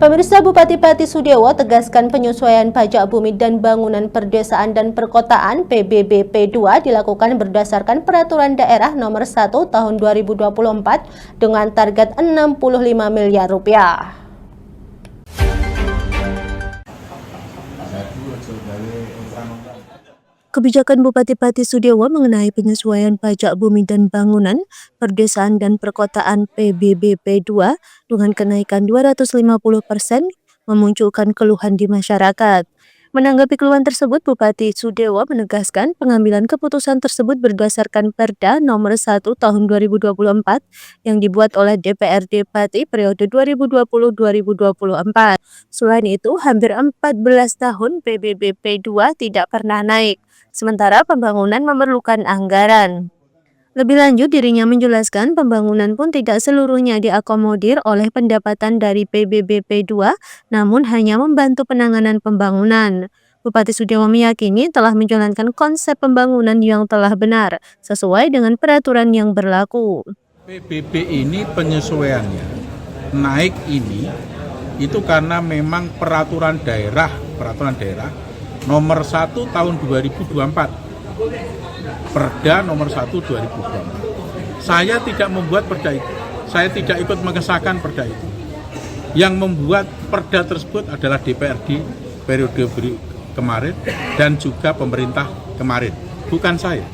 Pemirsa, Bupati Pati Sudewo tegaskan penyesuaian pajak bumi dan bangunan perdesaan dan perkotaan PBBP 2 dilakukan berdasarkan Peraturan Daerah Nomor 1 Tahun 2024 dengan target 65 miliar rupiah. Kebijakan Bupati Pati Sudewo mengenai penyesuaian pajak bumi dan bangunan, perdesaan dan perkotaan PBBP 2 dengan kenaikan 250% memunculkan keluhan di masyarakat. Menanggapi keluhan tersebut, Bupati Sudewo menegaskan pengambilan keputusan tersebut berdasarkan Perda Nomor 1 Tahun 2024 yang dibuat oleh DPRD Pati periode 2020-2024. Selain itu, hampir 14 tahun PBBP 2 tidak pernah naik, sementara pembangunan memerlukan anggaran. Lebih lanjut, dirinya menjelaskan pembangunan pun tidak seluruhnya diakomodir oleh pendapatan dari PBBP 2, namun hanya membantu penanganan pembangunan. Bupati Sudewo meyakini telah menjalankan konsep pembangunan yang telah benar, sesuai dengan peraturan yang berlaku. PBB ini penyesuaiannya naik ini itu karena memang peraturan daerah nomor 1 tahun 2024. Perda nomor 1 2024. Saya tidak membuat perda itu. Saya tidak ikut mengesahkan perda itu. Yang membuat perda tersebut adalah DPRD periode kemarin dan juga pemerintah kemarin, bukan saya.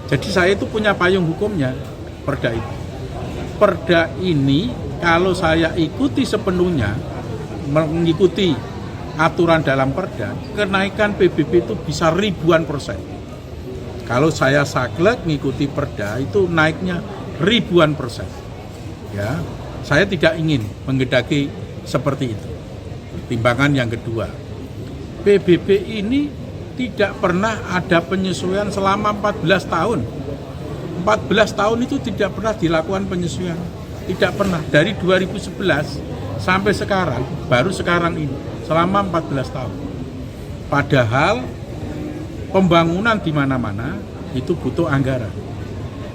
Jadi saya itu punya payung hukumnya, perda itu. Perda ini kalau saya ikuti sepenuhnya, mengikuti aturan dalam perda, kenaikan PBB itu bisa ribuan %. Kalau saya saklek mengikuti perda itu naiknya ribuan %. Ya, saya tidak ingin menggedaki seperti itu. Timbangan yang kedua, PBB ini tidak pernah ada penyesuaian selama 14 tahun. 14 tahun itu tidak pernah dilakukan penyesuaian. Tidak pernah, dari 2011 sampai sekarang, baru sekarang ini, selama 14 tahun. Padahal pembangunan di mana-mana itu butuh anggaran.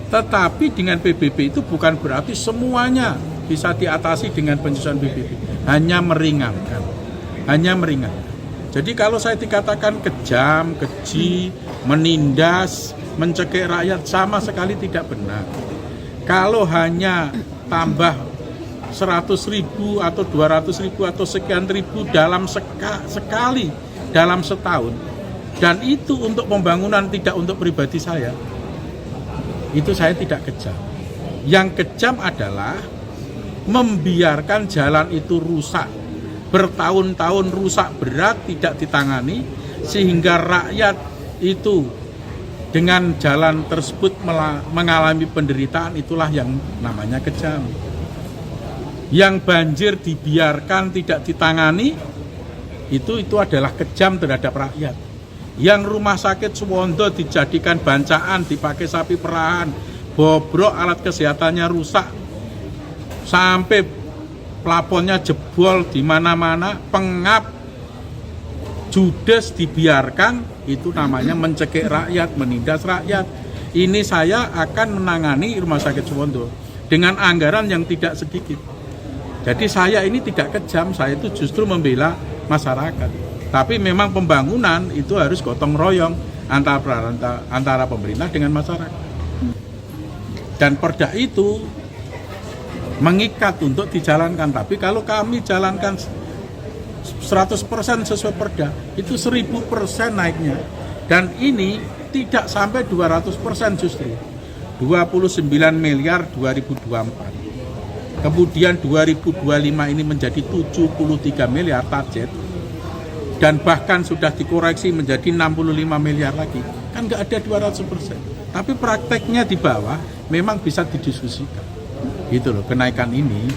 Tetapi dengan PBB itu bukan berarti semuanya bisa diatasi dengan penyesuaian PBB. Hanya meringankan. Jadi kalau saya dikatakan kejam, keji, menindas, mencekik rakyat, sama sekali tidak benar. Kalau hanya tambah 100.000 atau 200.000 atau sekian ribu dalam sekali dalam setahun, dan itu untuk pembangunan, tidak untuk pribadi saya, itu saya tidak kejam. Yang kejam adalah membiarkan jalan itu rusak, bertahun-tahun rusak berat, tidak ditangani, sehingga rakyat itu dengan jalan tersebut mengalami penderitaan. Itulah yang namanya kejam. Yang banjir dibiarkan, tidak ditangani, itu adalah kejam terhadap rakyat. Yang rumah sakit Suwondo dijadikan bancaan, dipakai sapi perahan, bobrok, alat kesehatannya rusak, sampai plafonnya jebol di mana-mana, pengap, judes dibiarkan, itu namanya mencekik rakyat, menindas rakyat. Ini saya akan menangani rumah sakit Suwondo dengan anggaran yang tidak sedikit. Jadi saya ini tidak kejam, saya itu justru membela masyarakat. Tapi memang pembangunan itu harus gotong royong antara pemerintah dengan masyarakat. Dan perda itu mengikat untuk dijalankan. Tapi kalau kami jalankan 100% sesuai perda, itu 1000% naiknya. Dan ini tidak sampai 200% justru. 29 miliar 2024. Kemudian 2025 ini menjadi 73 miliar target. Dan bahkan sudah dikoreksi menjadi 65 miliar lagi. Kan nggak ada 200%. Tapi prakteknya di bawah memang bisa didiskusikan. Gitu loh, kenaikan ini.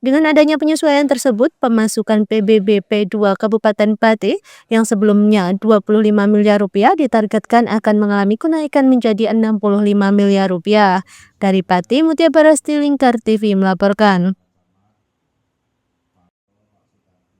Dengan adanya penyesuaian tersebut, pemasukan PBBP 2 Kabupaten Pati yang sebelumnya 25 miliar rupiah ditargetkan akan mengalami kenaikan menjadi 65 miliar rupiah. Dari Pati, Mutia Barasti, Lingkar TV melaporkan.